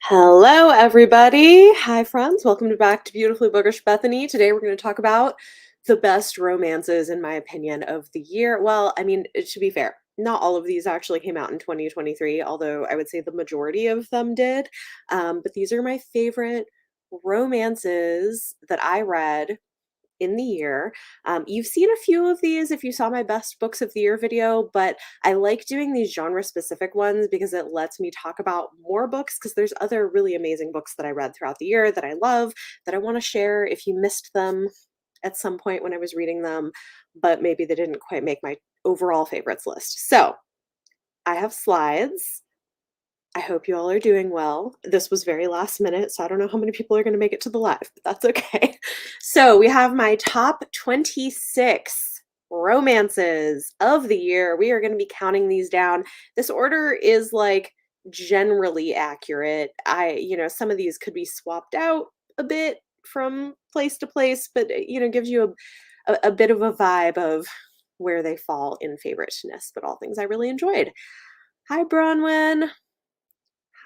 Hello, everybody. Hi, friends. Welcome back to Beautifully Bookish Bethany. Today, we're going to talk about the best romances, in my opinion, of the year. Well, I mean, it should be fair. Not all of these actually came out in 2023, although I would say the majority of them did. But these are my favorite romances that I read in the year. You've seen a few of these if you saw my best books of the year video, but I like doing these genre specific ones because it lets me talk about more books because there's other really amazing books that I read throughout the year that I love that I want to share if you missed them at some point when I was reading them, but maybe they didn't quite make my overall favorites list. So I have slides. I hope you all are doing well. This was very last minute, so I don't know how many people are going to make it to the live, but that's okay. So we have my top 26 romances of the year. We are going to be counting these down. This order is like generally accurate. Some of these could be swapped out a bit from place to place, but gives you a bit of a vibe of where they fall in favoriteness, but all things I really enjoyed. Hi, Bronwyn.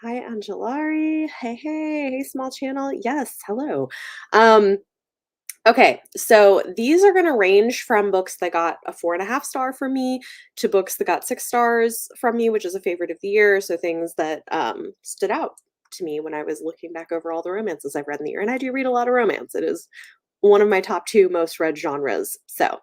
Hi, Angelari. Hey, small channel. Yes, hello. Um, okay, so these are going to range from books that got a 4.5 star from me to books that got 6 stars from me, which is a favorite of the year. So things that stood out to me when I was looking back over all the romances I've read in the year. And I do read a lot of romance. It is one of my top two most read genres. So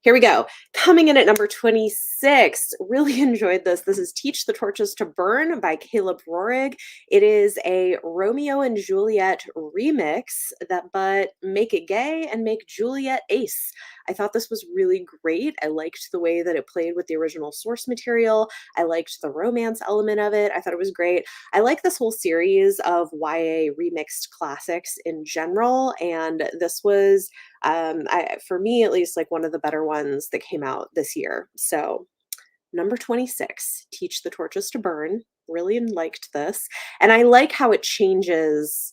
here we go. Coming in at number 26, really enjoyed this. This is Teach the Torches to Burn by Caleb Roehrig. It is a Romeo and Juliet remix but make it gay and make Juliet ace. I thought this was really great. I liked the way that it played with the original source material. I liked the romance element of it. I thought it was great. I like this whole series of YA remixed classics in general, and this was for me at least, like one of the better ones that came out this year. So number 26, Teach the Torches to Burn. Really liked this. And I like how it changes.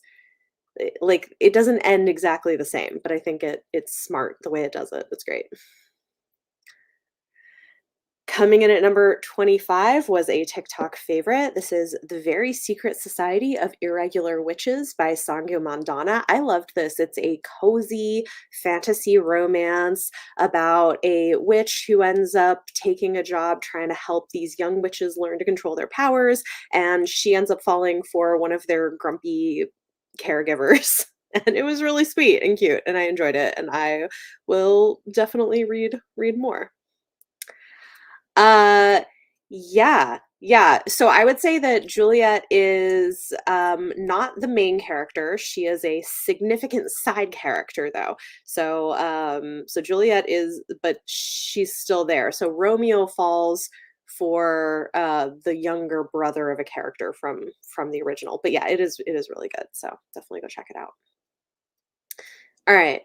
Like it doesn't end exactly the same, but I think it's smart the way it does it. It's great. Coming in at number 25 was a TikTok favorite. This is The Very Secret Society of Irregular Witches by Sangyo Mandana. I loved this. It's a cozy fantasy romance about a witch who ends up taking a job trying to help these young witches learn to control their powers, and she ends up falling for one of their grumpy caregivers. And it was really sweet and cute, and I enjoyed it, and I will definitely read more. Uh, yeah. So I would say that Juliet is not the main character. She is a significant side character, though. So Juliet is, but she's still there. So Romeo falls for the younger brother of a character from the original. But yeah, it is really good. So definitely go check it out. All right.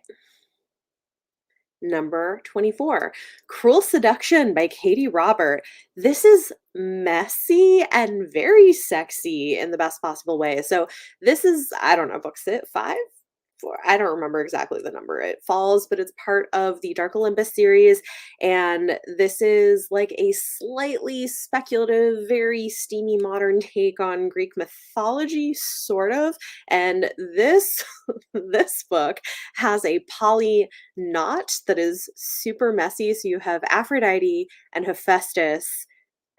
Number 24, Cruel Seduction by Katie Robert. This is messy and very sexy in the best possible way. So this is, I don't know, book sit 5? 4? I don't remember exactly the number it falls, but it's part of the Dark Olympus series. And this is like a slightly speculative, very steamy modern take on Greek mythology, sort of. And this, this book has a poly knot that is super messy. So you have Aphrodite and Hephaestus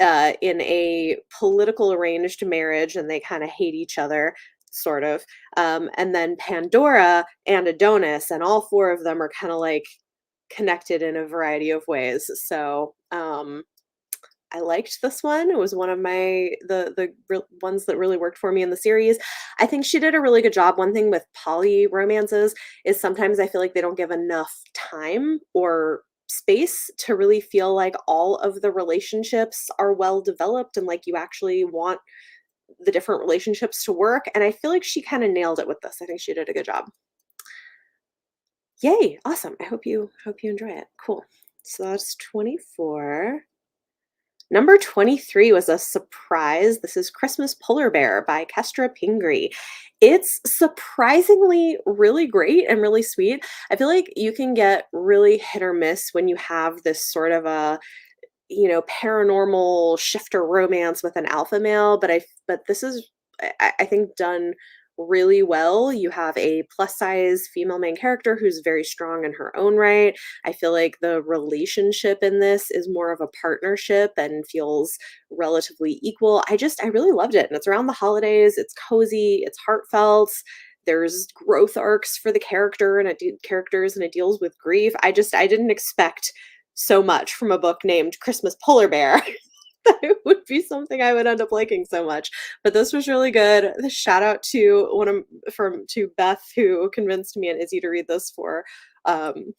in a political arranged marriage, and they kind of hate each other, sort of. And then Pandora and Adonis, and all four of them are kind of like connected in a variety of ways. So I liked this one. It was one of the ones that really worked for me in the series. I think she did a really good job. One thing with poly romances is sometimes I feel like they don't give enough time or space to really feel like all of the relationships are well developed and like you actually want the different relationships to work. And I feel like she kind of nailed it with this. I think she did a good job. Yay, awesome. I hope you enjoy it. Cool. So that's 24. Number 23 was a surprise. This is Christmas Polar Bear by Kestra Pingree. It's surprisingly really great and really sweet. I feel like you can get really hit or miss when you have this sort of a paranormal shifter romance with an alpha male, but this is I think done really well. You have a plus size female main character who's very strong in her own right. I feel like the relationship in this is more of a partnership and feels relatively equal. I really loved it. And it's around the holidays. It's cozy, it's heartfelt. There's growth arcs for the characters and it deals with grief. I didn't expect so much from a book named Christmas Polar Bear. That it would be something I would end up liking so much. But this was really good. The shout out to Beth who convinced me and Izzy to read this for um,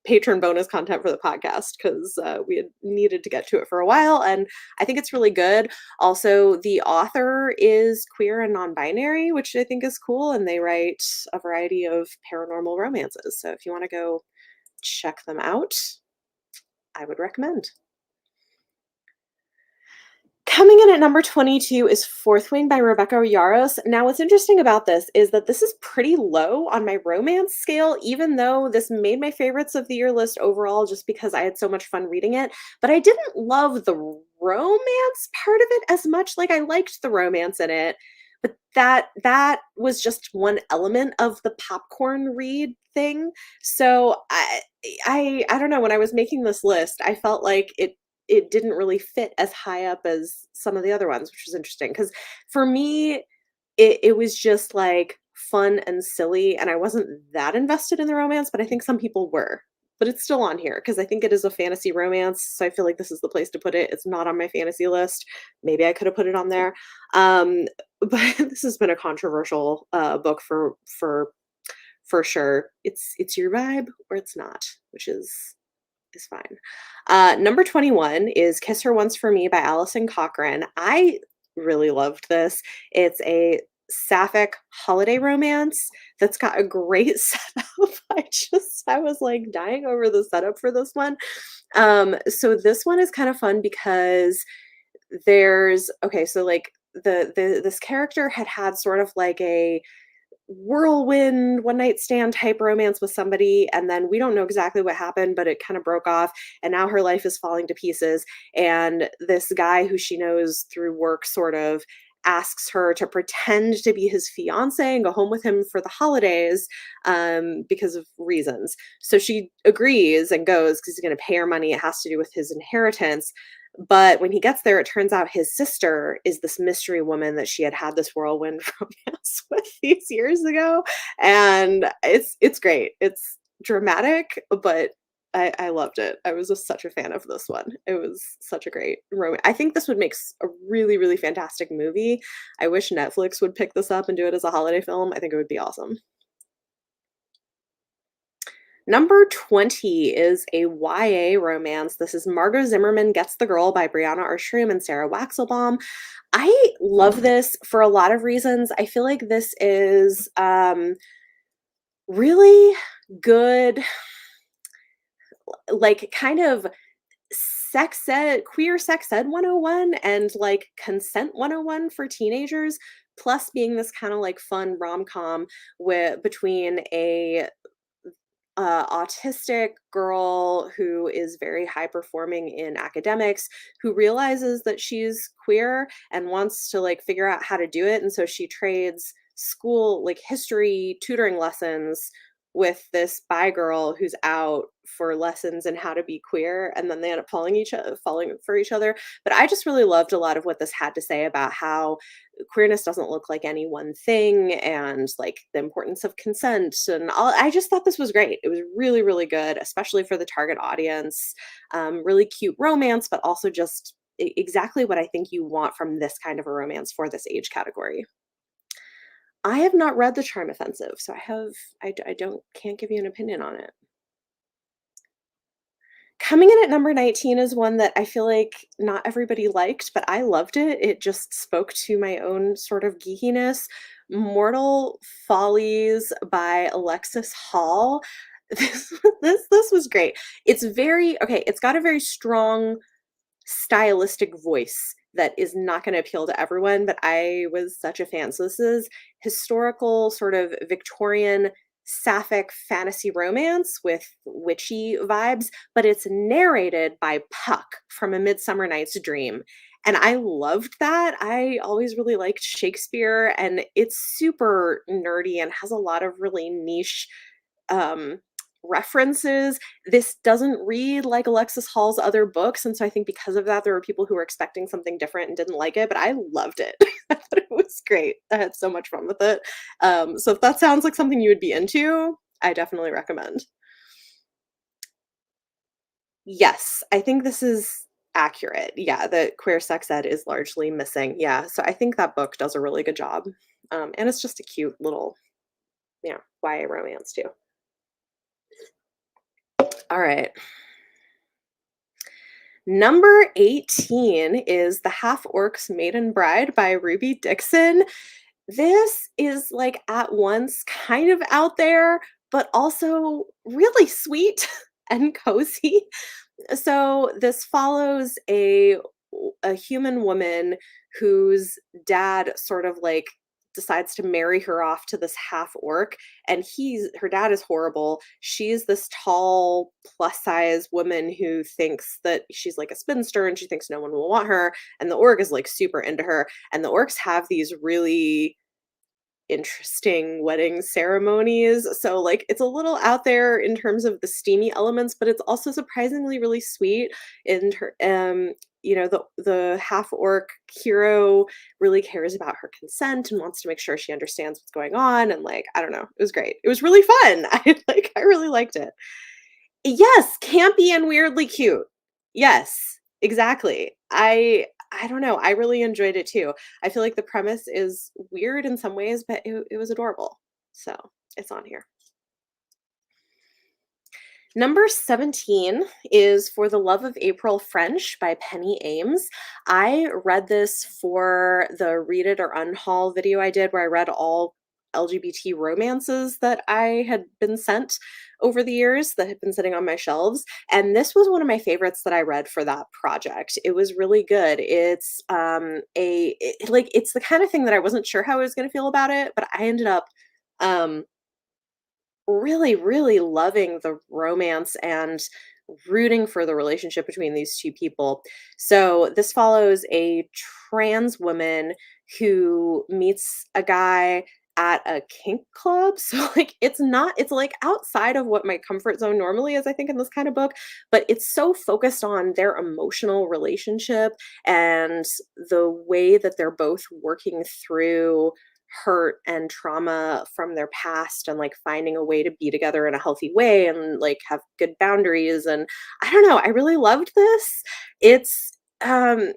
patron bonus content for the podcast because we had needed to get to it for a while, and I think it's really good. Also, the author is queer and non-binary, which I think is cool, and they write a variety of paranormal romances. So if you want to go check them out, I would recommend. Coming in at number 22 is Fourth Wing by Rebecca Yarros. Now, what's interesting about this is that this is pretty low on my romance scale, even though this made my favorites of the year list overall just because I had so much fun reading it. But I didn't love the romance part of it as much. Like I liked the romance in it, but that was just one element of the popcorn read thing. So I don't know, when I was making this list, I felt like it didn't really fit as high up as some of the other ones, which was interesting. Because for me, it was just like fun and silly, and I wasn't that invested in the romance, but I think some people were. But it's still on here because I think it is a fantasy romance, so I feel like this is the place to put it. It's not on my fantasy list. Maybe I could have put it on there. Um, but this has been a controversial book for sure. It's your vibe or it's not, which is fine. Number 21 is Kiss Her Once for Me by Alison Cochrane. I really loved this. It's a sapphic holiday romance that's got a great setup. I was like dying over the setup for this one. So this one is kind of fun because there's okay, so like the this character had sort of like a whirlwind one night stand type romance with somebody, and then we don't know exactly what happened, but it kind of broke off, and now her life is falling to pieces, and this guy who she knows through work sort of asks her to pretend to be his fiance and go home with him for the holidays, because of reasons. So she agrees and goes because he's going to pay her money. It has to do with his inheritance. But when he gets there, it turns out his sister is this mystery woman that she had this whirlwind romance with these years ago, and it's great. It's dramatic, but I loved it. I was just such a fan of this one. It was such a great romance. I think this would make a really, really fantastic movie. I wish Netflix would pick this up and do it as a holiday film. I think it would be awesome. Number 20 is a YA romance. This is Margot Zimmerman Gets the Girl by Brianna Arshroom and Sarah Waxelbaum. I love this for a lot of reasons. I feel like this is really good, like kind of queer sex ed 101 and like consent 101 for teenagers, plus being this kind of like fun rom-com with between a autistic girl who is very high performing in academics, who realizes that she's queer and wants to like figure out how to do it, and so she trades school like history tutoring lessons with this bi girl who's out for lessons in how to be queer, and then they end up falling for each other. But I just really loved a lot of what this had to say about how queerness doesn't look like any one thing, and like the importance of consent and all. I just thought this was great. It was really, really good, especially for the target audience. Really cute romance, but also just exactly what I think you want from this kind of a romance for this age category. I have not read The Charm Offensive, so I don't can't give you an opinion on it. Coming in at number 19 is one that I feel like not everybody liked, but I loved it. It just spoke to my own sort of geekiness. Mortal Follies by Alexis Hall. This was great. It's very okay, it's got a very strong stylistic voice that is not going to appeal to everyone, but I was such a fan. So this is historical, sort of Victorian sapphic fantasy romance with witchy vibes, but it's narrated by Puck from A Midsummer Night's Dream. and I loved that. I always really liked Shakespeare, and it's super nerdy and has a lot of really niche um, references. This doesn't read like Alexis Hall's other books, and so I think because of that, there were people who were expecting something different and didn't like it, but I loved it. I thought it was great. I had so much fun with it. So if that sounds like something you would be into, I definitely recommend. Yes, I think this is accurate. Yeah, the queer sex ed is largely missing. Yeah, so I think that book does a really good job. And it's just a cute little, YA romance too. All right. Number 18 is The Half Orc's Maiden Bride by Ruby Dixon. This is like at once kind of out there, but also really sweet and cozy. So this follows a human woman whose dad sort of like decides to marry her off to this half orc, and he's her dad is horrible. She's this tall plus size woman who thinks that she's like a spinster and she thinks no one will want her, and the orc is like super into her, and the orcs have these really interesting wedding ceremonies. So like it's a little out there in terms of the steamy elements, but it's also surprisingly really sweet in the half orc hero really cares about her consent and wants to make sure she understands what's going on, and like I don't know, it was great. It was really fun. I really liked it. Yes, campy and weirdly cute. Yes, exactly. I don't know, I really enjoyed it too. I feel like the premise is weird in some ways, but it was adorable. So, it's on here. Number 17 is For the Love of April French by Penny Ames. I read this for the Read It or Unhaul video I did where I read all LGBT romances that I had been sent over the years that had been sitting on my shelves. And this was one of my favorites that I read for that project. It was really good. It's it's the kind of thing that I wasn't sure how I was going to feel about it, but I ended up um really, really loving the romance and rooting for the relationship between these two people. So this follows a trans woman who meets a guy at a kink club. So like it's like outside of what my comfort zone normally is, I think, in this kind of book, but it's so focused on their emotional relationship and the way that they're both working through hurt and trauma from their past and like finding a way to be together in a healthy way and like have good boundaries. And I don't know, I really loved this. It's the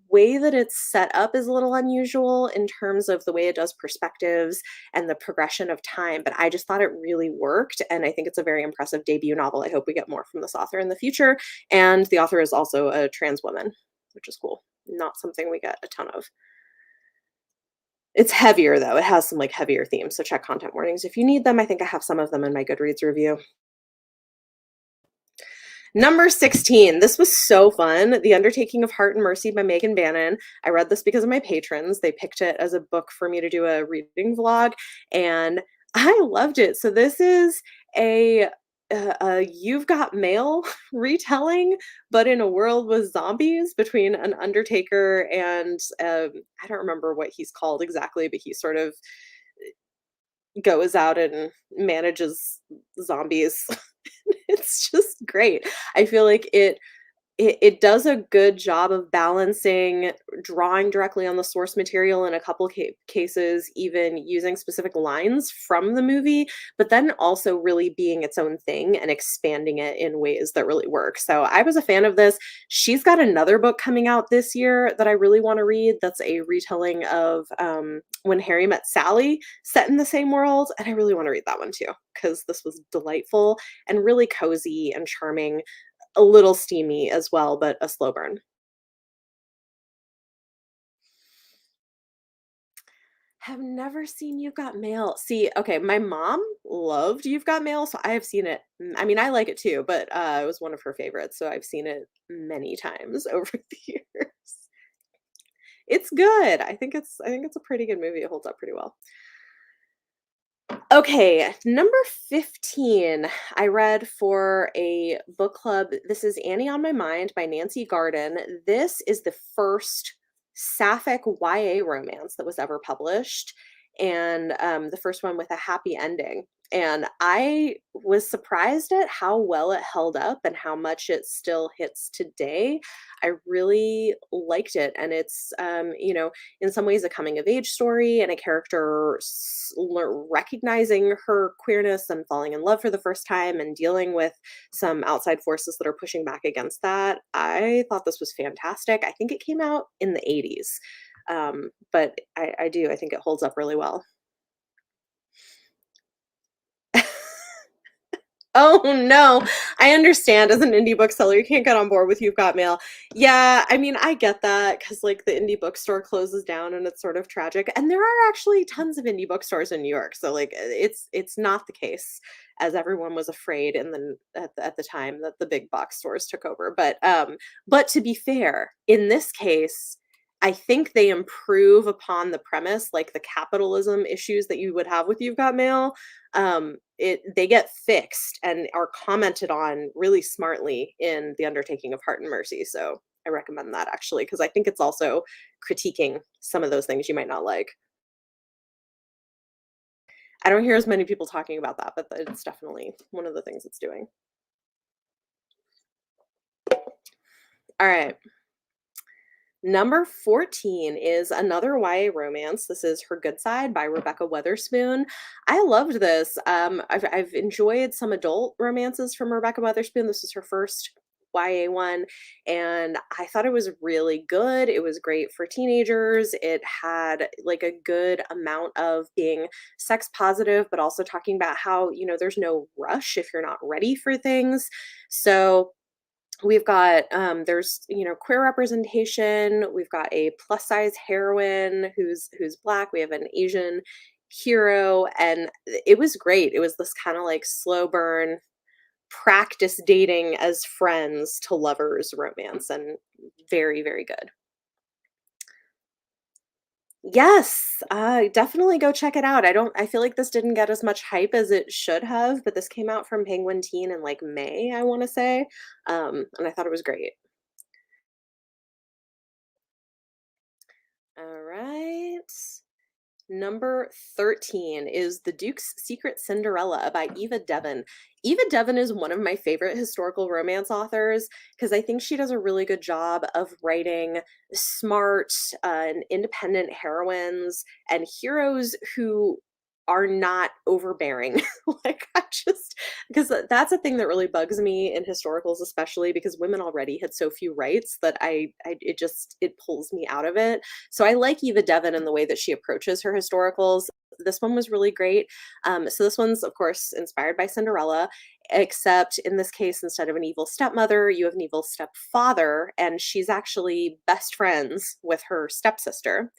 way that it's set up is a little unusual in terms of the way it does perspectives and the progression of time, but I just thought it really worked, and I think it's a very impressive debut novel. I hope we get more from this author in the future, and the author is also a trans woman, which is cool. Not something we get a ton of. It's heavier though. It has some, like, heavier themes, so check content warnings if you need them. I think I have some of them in my Goodreads review. Number 16. This was so fun. The Undertaking of Heart and Mercy by Megan Bannon. I read this because of my patrons. They picked it as a book for me to do a reading vlog, and I loved it. So this is a You've Got Mail retelling, but in a world with zombies, between an undertaker and I don't remember what he's called exactly, but he sort of goes out and manages zombies. It's just great. I feel like it does a good job of balancing drawing directly on the source material in a couple cases, even using specific lines from the movie, but then also really being its own thing and expanding it in ways that really work. So I was a fan of this. She's got another book coming out this year that I really want to read. That's a retelling of When Harry Met Sally, set in the same world. And I really want to read that one too, because this was delightful and really cozy and charming, a little steamy as well, but a slow burn. Have never seen You've Got Mail. See, okay, my mom loved You've Got Mail, so I have seen it. I mean, I like it too, but it was one of her favorites, so I've seen it many times over the years. It's good. I think it's a pretty good movie. It holds up pretty well. Okay, number 15, I read for a book club. This is Annie on My Mind by Nancy Garden. This is the first sapphic YA romance that was ever published, and the first one with a happy ending. And I was surprised at how well it held up and how much it still hits today. I really liked it, and it's in some ways a coming of age story and a character recognizing her queerness and falling in love for the first time and dealing with some outside forces that are pushing back against that. I thought this was fantastic. I think it came out in the 80s. But I think it holds up really well. Oh, no. I understand as an indie bookseller, you can't get on board with You've Got Mail. Yeah, I mean, I get that because, like, the indie bookstore closes down and it's sort of tragic. And there are actually tons of indie bookstores in New York, so, like, it's not the case as everyone was afraid in at the time that the big box stores took over. But to be fair, in this case, I think they improve upon the premise, like the capitalism issues that you would have with You've Got Mail. They get fixed and are commented on really smartly in The Undertaking of Heart and Mercy, so I recommend that actually because I think it's also critiquing some of those things you might not like. I don't hear as many people talking about that, but it's definitely one of the things it's doing. Alright. Number 14 is another YA romance. This is Her Good Side by Rebecca Weatherspoon. I loved this. I've enjoyed some adult romances from Rebecca Weatherspoon. This is her first YA one, and I thought it was really good. It was great for teenagers. It had like a good amount of being sex positive, but also talking about how, there's no rush if you're not ready for things. So we've got there's queer representation. We've got a plus size heroine who's black. We have an Asian hero, and it was great. It was this kind of like slow burn practice dating as friends to lovers romance, and very, very good. Yes, definitely go check it out. I feel like this didn't get as much hype as it should have, but this came out from Penguin Teen in like May, I want to say. And I thought it was great. All right. Number 13 is The Duke's Secret Cinderella by Eva Devon. Eva Devon is one of my favorite historical romance authors because I think she does a really good job of writing smart and independent heroines and heroes who are not overbearing. Like, I just, because that's a thing that really bugs me in historicals, especially because women already had so few rights that it pulls me out of it. So I like Eva Devon in the way that she approaches her historicals. This one was really great. So this one's, of course, inspired by Cinderella, except in this case, instead of an evil stepmother, you have an evil stepfather, and she's actually best friends with her stepsister.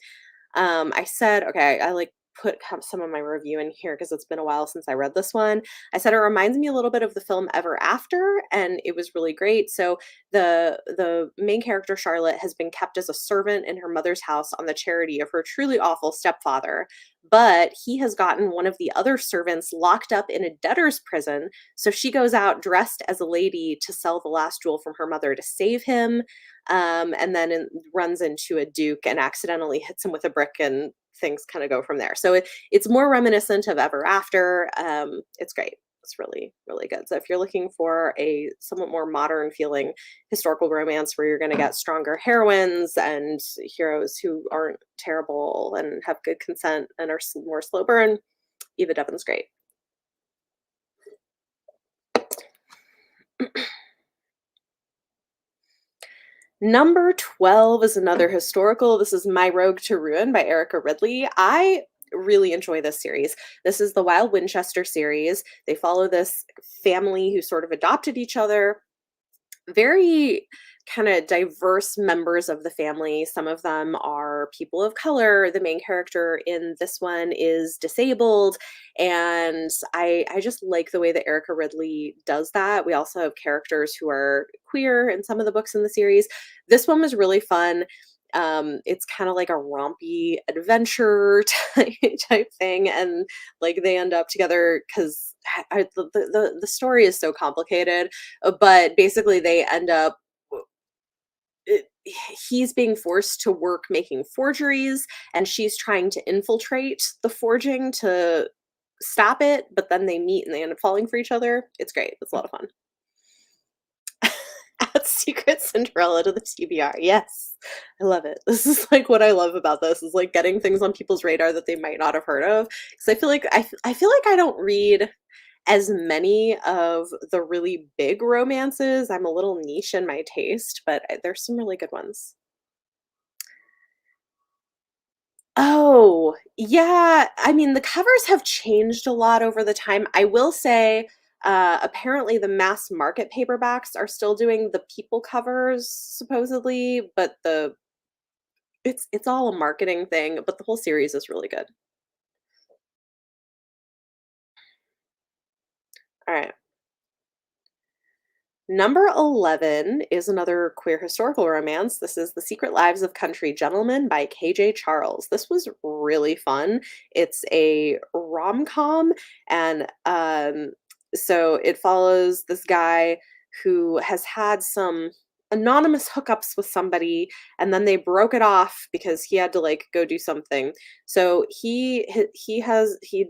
I said, okay, I like put some of my review in here because it's been a while since I read this one. I said it reminds me a little bit of the film Ever After, and it was really great. So the main character Charlotte has been kept as a servant in her mother's house on the charity of her truly awful stepfather, but he has gotten one of the other servants locked up in a debtor's prison. So she goes out dressed as a lady to sell the last jewel from her mother to save him, and then runs into a duke and accidentally hits him with a brick, and things kind of go from there. So it's more reminiscent of Ever After. It's great. It's really, really good. So if you're looking for a somewhat more modern feeling historical romance where you're going to get stronger heroines and heroes who aren't terrible and have good consent and are more slow burn, Eva Devon's great. Number 12 is another historical. This is My Rogue to Ruin by Erica Ridley. I really enjoy this series. This is the Wild Winchester series. They follow this family who sort of adopted each other, very kind of diverse members of the family. Some of them are people of color. The main character in this one is disabled. And I just like the way that Erica Ridley does that. We also have characters who are queer in some of the books in the series. This one was really fun. It's kind of like a rompy adventure type thing, and like they end up together because the story is so complicated, but basically they end up it, he's being forced to work making forgeries, and she's trying to infiltrate the forging to stop it, but then they meet and they end up falling for each other. It's great. It's a lot of fun. Add Secret Cinderella to the TBR. Yes. I love it. This is like what I love about this is like getting things on people's radar that they might not have heard of. Because I feel like I feel like I don't read as many of the really big romances. I'm a little niche in my taste, but there's some really good ones. Oh, yeah. I mean, the covers have changed a lot over the time. I will say, apparently the mass market paperbacks are still doing the people covers supposedly, but it's all a marketing thing, but the whole series is really good. All right. Number 11 is another queer historical romance. This is The Secret Lives of Country Gentlemen by KJ Charles. This was really fun. It's a rom-com, and so it follows this guy who has had some anonymous hookups with somebody, and then they broke it off because he had to like go do something. So he'd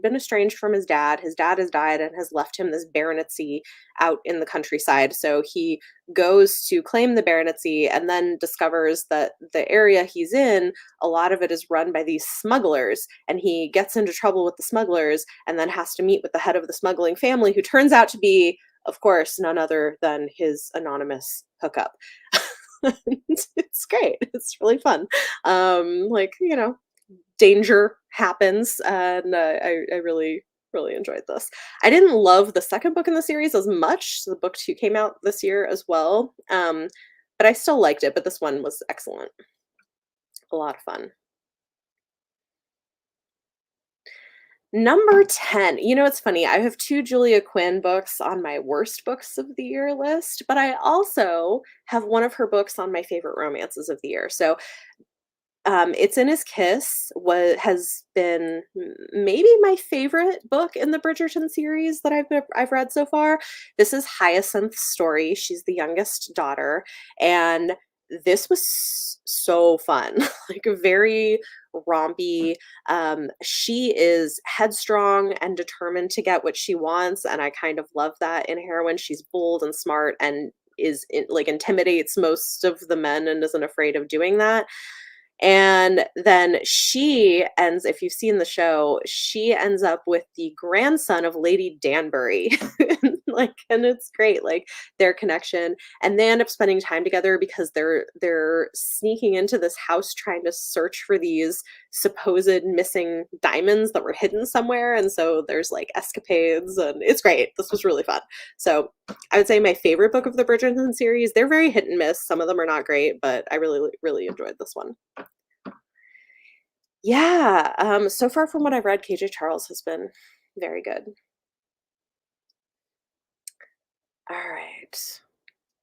been estranged from his dad. His dad has died and has left him this baronetcy out in the countryside. So he goes to claim the baronetcy and then discovers that the area he's in, a lot of it is run by these smugglers. And he gets into trouble with the smugglers and then has to meet with the head of the smuggling family, who turns out to be, of course, none other than his anonymous hookup. It's great. It's really fun. Like, danger happens, and I really enjoyed this. I didn't love the second book in the series as much. So the book 2 came out this year as well, but I still liked it, but this one was excellent. A lot of fun. Number 10. It's funny, I have 2 Julia Quinn books on my worst books of the year list, but I also have one of her books on my favorite romances of the year. So It's in His Kiss has been maybe my favorite book in the Bridgerton series that I've read so far. This is Hyacinth's story. She's the youngest daughter, and this was so fun, like very rompy. She is headstrong and determined to get what she wants, and I kind of love that in a heroine. She's bold and smart and like intimidates most of the men and isn't afraid of doing that. And then if you've seen the show, she ends up with the grandson of Lady Danbury. And it's great, like their connection. And they end up spending time together because they're sneaking into this house trying to search for these supposed missing diamonds that were hidden somewhere. And so there's like escapades, and it's great. This was really fun. So I would say my favorite book of the Bridgerton series. They're very hit and miss. Some of them are not great, but I really enjoyed this one. Yeah, so far from what I've read, KJ Charles has been very good. All right.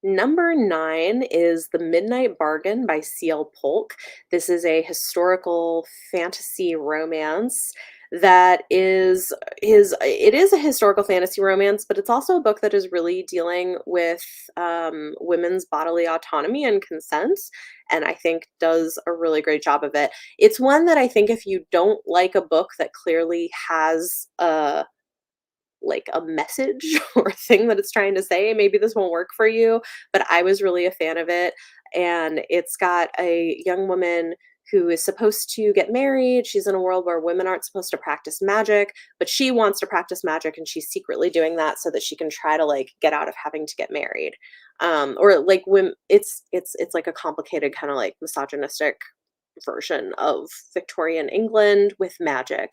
Number 9 is The Midnight Bargain by C.L. Polk. This is a historical fantasy romance that it is a historical fantasy romance, but it's also a book that is really dealing with women's bodily autonomy and consent, and I think does a really great job of it. It's one that I think if you don't like a book that clearly has a message or a thing that it's trying to say, maybe this won't work for you, but I was really a fan of it. And it's got a young woman who is supposed to get married. She's in a world where women aren't supposed to practice magic, but she wants to practice magic, and she's secretly doing that so that she can try to like get out of having to get married. Or like when it's like a complicated kind of like misogynistic version of Victorian England with magic,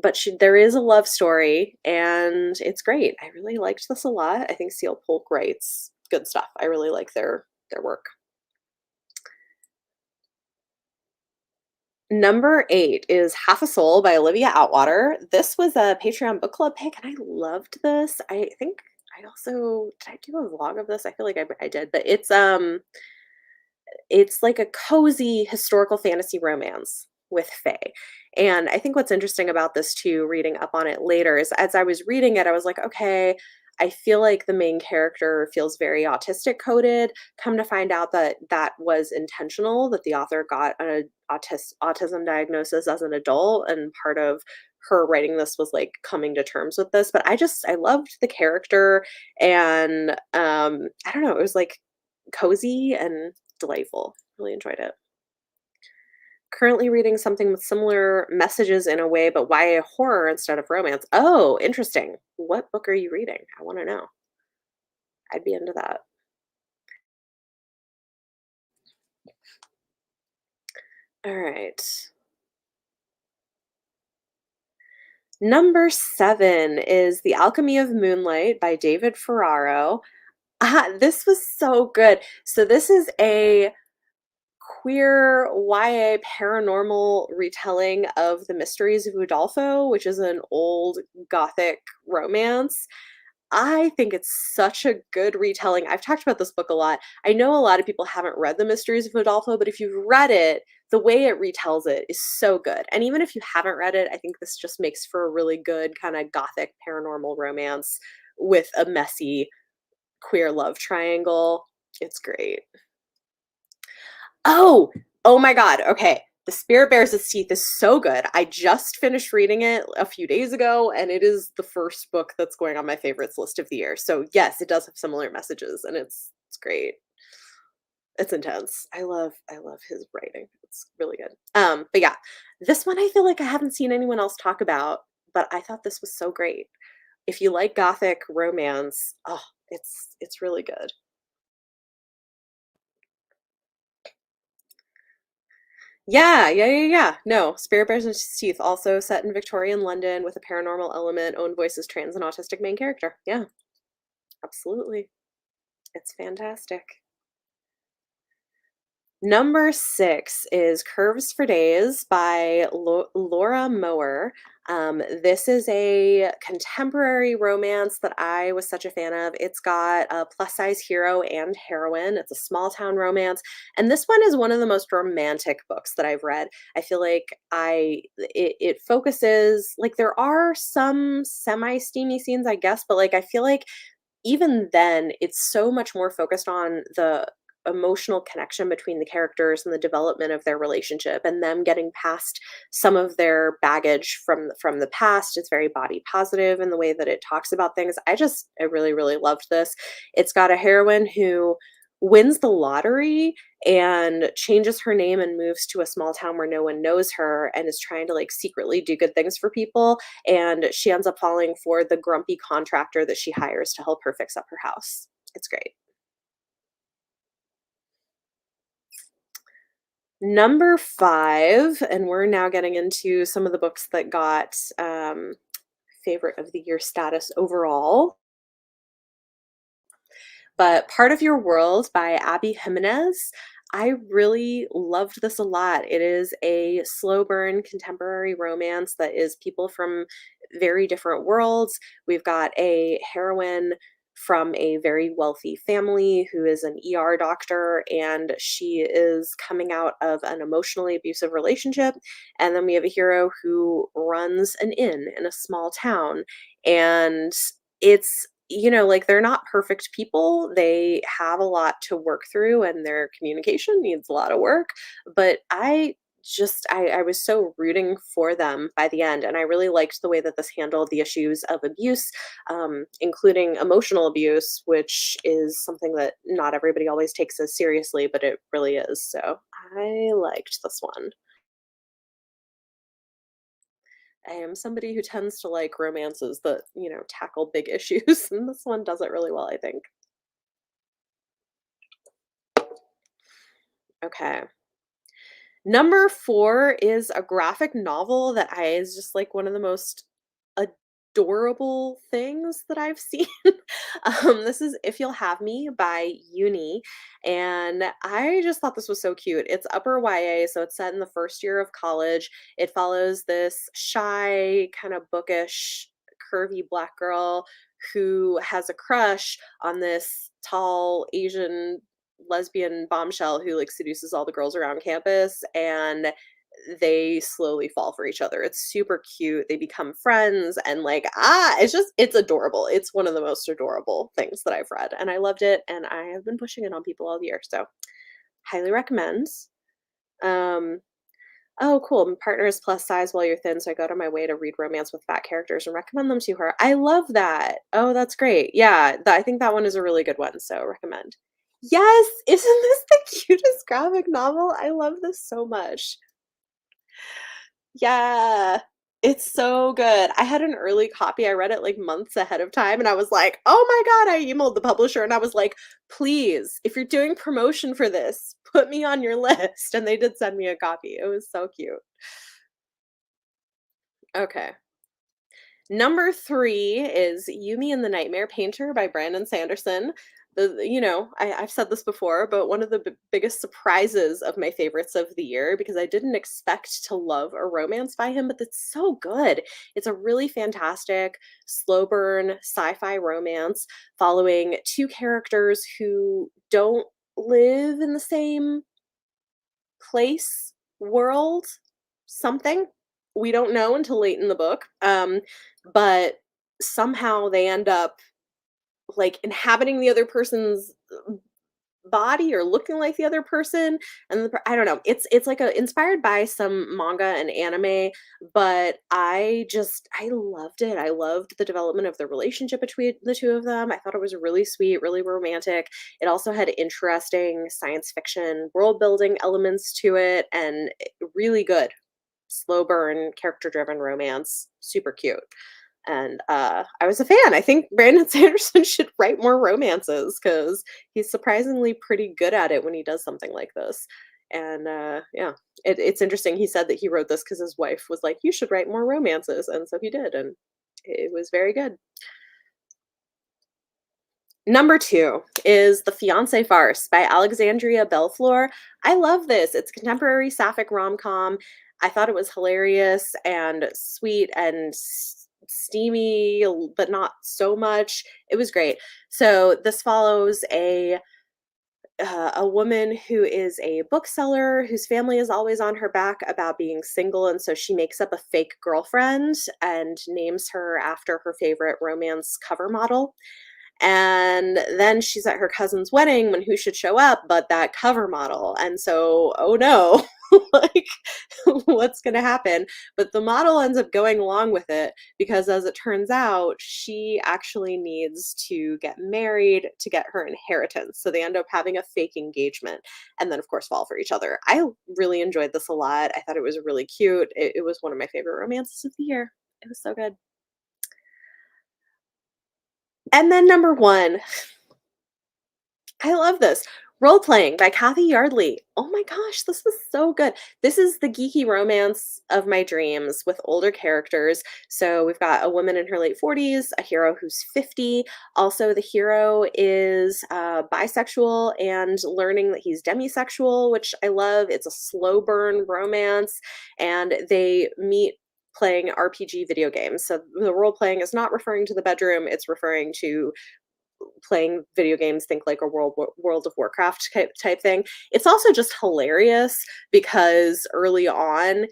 but there is a love story, and it's great. I really liked this a lot. I think C.L. Polk writes good stuff. I really like their work. Number 8 is Half a Soul by Olivia Outwater. This was a Patreon book club pick, and I loved this. I think I also did I do a vlog of this? I feel like I did, but It's like a cozy historical fantasy romance with fae. And I think what's interesting about this too, reading up on it later, is as I was reading it, I was like, okay, I feel like the main character feels very autistic coded. Come to find out that that was intentional, that the author got an autism diagnosis as an adult, and part of her writing this was like coming to terms with this. But I loved the character, and I don't know, it was like cozy and delightful. Really enjoyed it. Currently reading something with similar messages in a way, but why horror instead of romance? Oh, interesting. What book are you reading? I want to know. I'd be into that. All right. Number 7 is The Alchemy of Moonlight by David Ferraro. This was so good. So this is a queer YA paranormal retelling of The Mysteries of Udolpho, which is an old gothic romance. I think it's such a good retelling. I've talked about this book a lot. I know a lot of people haven't read The Mysteries of Udolpho, but if you've read it, the way it retells it is so good. And even if you haven't read it, I think this just makes for a really good kind of gothic paranormal romance with a messy queer love triangle. It's great. Oh! Oh my god, okay. The Spirit Bears Its Teeth is so good. I just finished reading it a few days ago, and it is the first book that's going on my favorites list of the year. So, yes, it does have similar messages, and it's great. It's intense. I love his writing. It's really good. But yeah, this one I feel like I haven't seen anyone else talk about, but I thought this was so great. If you like gothic romance, oh, it's really good. Yeah, yeah, yeah, yeah. No, Spirit Bears and Its Teeth, also set in Victorian London with a paranormal element, own voices trans and autistic main character. Yeah, absolutely. It's fantastic. Number 6 is Curves for Days by Laura Mower. This is a contemporary romance that I was such a fan of. It's got a plus size hero and heroine. It's a small town romance. And this one is one of the most romantic books that I've read. I feel like it focuses, like, there are some semi steamy scenes, I guess, but like I feel like even then, it's so much more focused on the emotional connection between the characters and the development of their relationship and them getting past some of their baggage from the past. It's very body positive in the way that it talks about things. I really really loved this. It's got a heroine who wins the lottery and changes her name and moves to a small town where no one knows her and is trying to like secretly do good things for people, and she ends up falling for the grumpy contractor that she hires to help her fix up her house. It's great. Number 5, and we're now getting into some of the books that got favorite of the year status overall. But Part of Your World by Abby Jimenez. I really loved this a lot. It is a slow burn contemporary romance that is people from very different worlds. We've got a heroine from a very wealthy family who is an ER doctor, and she is coming out of an emotionally abusive relationship. And then we have a hero who runs an inn in a small town. And it's, like, they're not perfect people. They have a lot to work through and their communication needs a lot of work. But I was so rooting for them by the end. And I really liked the way that this handled the issues of abuse, including emotional abuse, which is something that not everybody always takes as seriously, but it really is. So I liked this one. I am somebody who tends to like romances that, tackle big issues, and this one does it really well, I think. Okay. Number 4 is a graphic novel that I is just like one of the most adorable things that I've seen. This is If You'll Have Me by Uni, and I just thought this was so cute. It's upper YA, so it's set in the first year of college. It follows this shy, kind of bookish, curvy black girl who has a crush on this tall Asian lesbian bombshell who like seduces all the girls around campus, and they slowly fall for each other. It's super cute. They become friends and like it's adorable. It's one of the most adorable things that I've read and I loved it and I have been pushing it on people all year. So, highly recommend. Um Oh, cool. My partner is plus size while you're thin, so I go to my way to read romance with fat characters and recommend them to her. I love that. Oh, that's great. Yeah, I think that one is a really good one, so recommend. Yes, isn't this the cutest graphic novel? I love this so much. Yeah, it's so good. I had an early copy. I read it like months ahead of time, and I was like, "Oh my God!" I emailed the publisher, and I was like, "Please, if you're doing promotion for this, put me on your list." And they did send me a copy. It was so cute. Okay. Number 3 is Yumi and the Nightmare Painter by Brandon Sanderson. I've said this before, but one of the biggest surprises of my favorites of the year because I didn't expect to love a romance by him, but it's so good. It's a really fantastic slow burn sci-fi romance following two characters who don't live in the same place, world, something. We don't know until late in the book. But somehow they end up like inhabiting the other person's body or looking like the other person and I don't know. It's like a inspired by some manga and anime, but I loved it. I loved the development of the relationship between the two of them. I thought it was really sweet, really romantic. It also had interesting science fiction world building elements to it and really good slow burn character driven romance, super cute. And, I was a fan. I think Brandon Sanderson should write more romances because he's surprisingly pretty good at it when he does something like this. And, yeah, it's interesting. He said that he wrote this because his wife was like, "You should write more romances," and so he did, and it was very good. Number 2 is The Fiancé Farce by Alexandria Belfleur. I love this. It's contemporary sapphic rom-com. I thought it was hilarious and sweet and steamy, but not so much. It was great. So this follows a woman who is a bookseller whose family is always on her back about being single, and so she makes up a fake girlfriend and names her after her favorite romance cover model. And then she's at her cousin's wedding when who should show up but that cover model. And so, oh no, like what's going to happen? But the model ends up going along with it because, as it turns out, she actually needs to get married to get her inheritance. So they end up having a fake engagement and then, of course, fall for each other. I really enjoyed this a lot. I thought it was really cute. It was one of my favorite romances of the year. It was so good. And then number one, I love this. Role Playing by Kathy Yardley. Oh my gosh, this was so good. This is the geeky romance of my dreams with older characters. So we've got a woman in her late 40s, a hero who's 50. Also, the hero is bisexual and learning that he's demisexual, which I love. It's a slow burn romance, and they meet playing RPG video games. So the role playing is not referring to the bedroom, it's referring to playing video games, think like a World of Warcraft type thing. It's also just hilarious because early on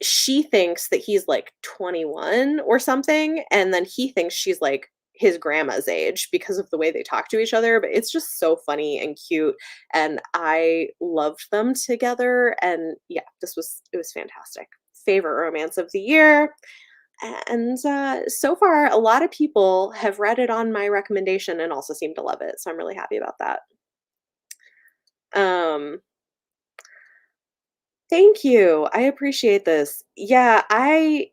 she thinks that he's like 21 or something, and then he thinks she's like his grandma's age because of the way they talk to each other. But it's just so funny and cute, and I loved them together. And yeah, it was fantastic. Favorite romance of the year. And, so far, a lot of people have read it on my recommendation and also seem to love it, so I'm really happy about that. Um, Thank you, I appreciate this. Yeah, I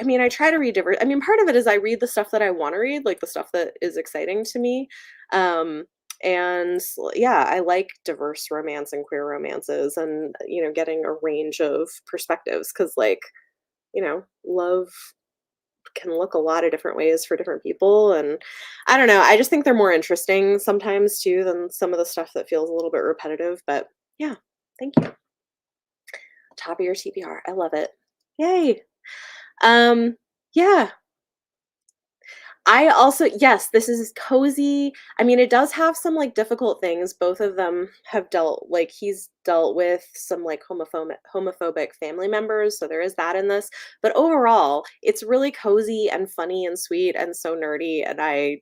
mean, I try to read different I mean, part of it is I read the stuff that I wanna read, like, the stuff that is exciting to me, yeah, I like diverse romance and queer romances and, getting a range of perspectives because, like, love can look a lot of different ways for different people. And I don't know, I just think they're more interesting sometimes too than some of the stuff that feels a little bit repetitive. But yeah, thank you. Top of your TBR. I love it. Yay. Um, yeah. I also yes, this is cozy. I mean, it does have some, like, difficult things. Both of them have he's dealt with some, like, homophobic family members, so there is that in this, but overall, it's really cozy and funny and sweet and so nerdy, and I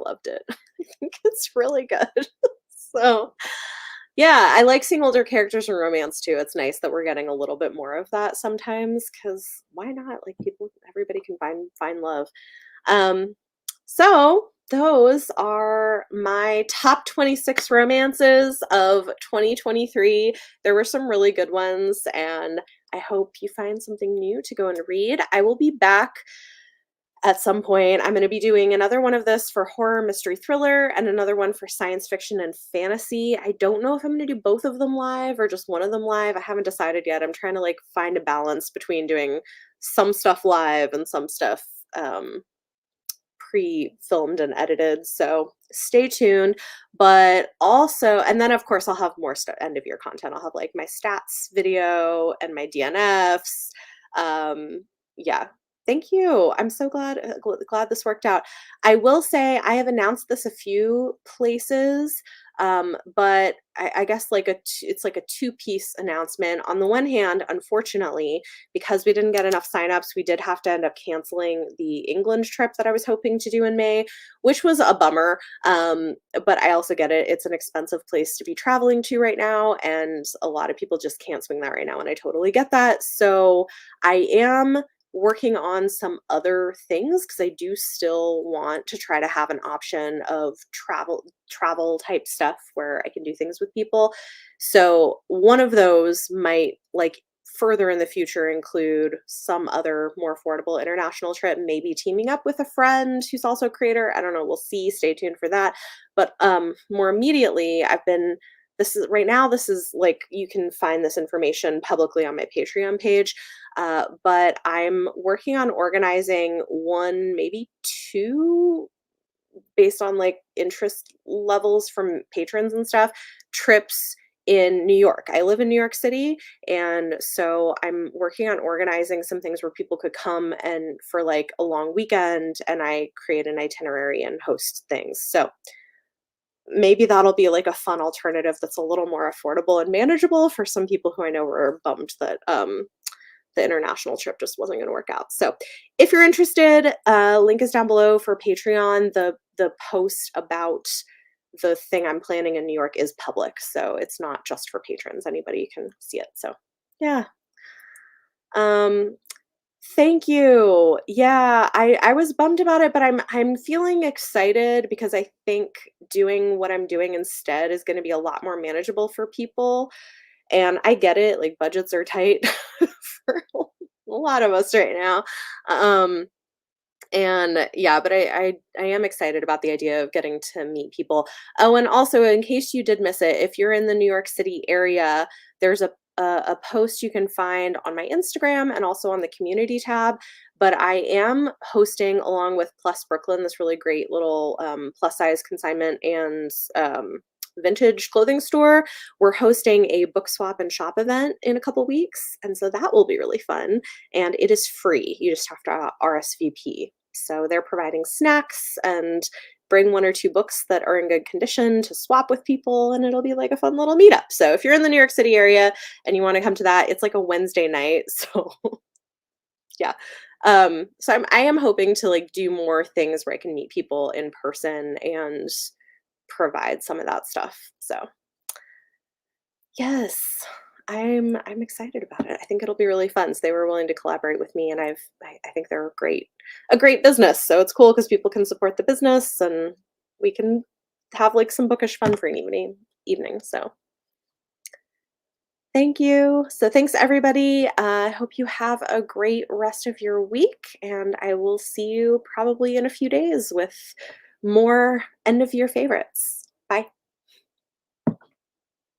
loved it. I think it's really good. So, yeah, I like seeing older characters in romance too. It's nice that we're getting a little bit more of that sometimes. Because why not? Like, everybody can find love. Um, so those are my top 26 romances of 2023. There were some really good ones, and I hope you find something new to go and read. I will be back at some point. I'm going to be doing another one of this for horror, mystery, thriller, and another one for science fiction and fantasy. I don't know if I'm going to do both of them live or just one of them live. I haven't decided yet. I'm trying to like find a balance between doing some stuff live and some stuff pre-filmed and edited, so stay tuned. But also, and then of course I'll have more end of year content. I'll have like my stats video and my DNFs. Yeah, thank you. I'm so glad this worked out. I will say I have announced this a few places, but I guess it's like a two-piece announcement. On the one hand, unfortunately, because we didn't get enough signups, we did have to end up canceling the England trip that I was hoping to do in May, which was a bummer. But I also get it. It's an expensive place to be traveling to right now, and a lot of people just can't swing that right now, and I totally get that. So I am working on some other things because I do still want to try to have an option of travel type stuff where I can do things with people. So one of those might like further in the future include some other more affordable international trip, maybe teaming up with a friend who's also a creator. I don't know, we'll see. Stay tuned for that. But more immediately, this is like you can find this information publicly on my Patreon page. But I'm working on organizing one, maybe two, based on like interest levels from patrons and stuff, trips in New York. I live in New York City, and so I'm working on organizing some things where people could come and for like a long weekend, and I create an itinerary and host things. So maybe that'll be like a fun alternative that's a little more affordable and manageable for some people who I know were bummed that the international trip just wasn't going to work out. So if you're interested, link is down below for Patreon. The post about the thing I'm planning in New York is public, so it's not just for patrons. Anybody can see it. So yeah. Um, Thank you. Yeah, I was bummed about it, but I'm feeling excited because I think doing what I'm doing instead is going to be a lot more manageable for people. And I get it, like budgets are tight for a lot of us right now. Um, and yeah, but I am excited about the idea of getting to meet people. Oh, and also in case you did miss it, if you're in the New York City area, there's a post you can find on my Instagram and also on the community tab. But I am hosting along with Plus Brooklyn, this really great little plus size consignment and vintage clothing store. We're hosting a book swap and shop event in a couple weeks, and so that will be really fun. And it is free. You just have to RSVP. So they're providing snacks and bring one or two books that are in good condition to swap with people, and it'll be like a fun little meetup. So if you're in the New York City area and you want to come to that, it's like a Wednesday night. So yeah. So I am hoping to like do more things where I can meet people in person and provide some of that stuff. So yes, I'm excited about it. I think it'll be really fun. So they were willing to collaborate with me, and I think they're a great business. So it's cool because people can support the business, and we can have like some bookish fun for an evening. So thank you. So thanks everybody. I hope you have a great rest of your week, and I will see you probably in a few days with more end of year favorites. Bye.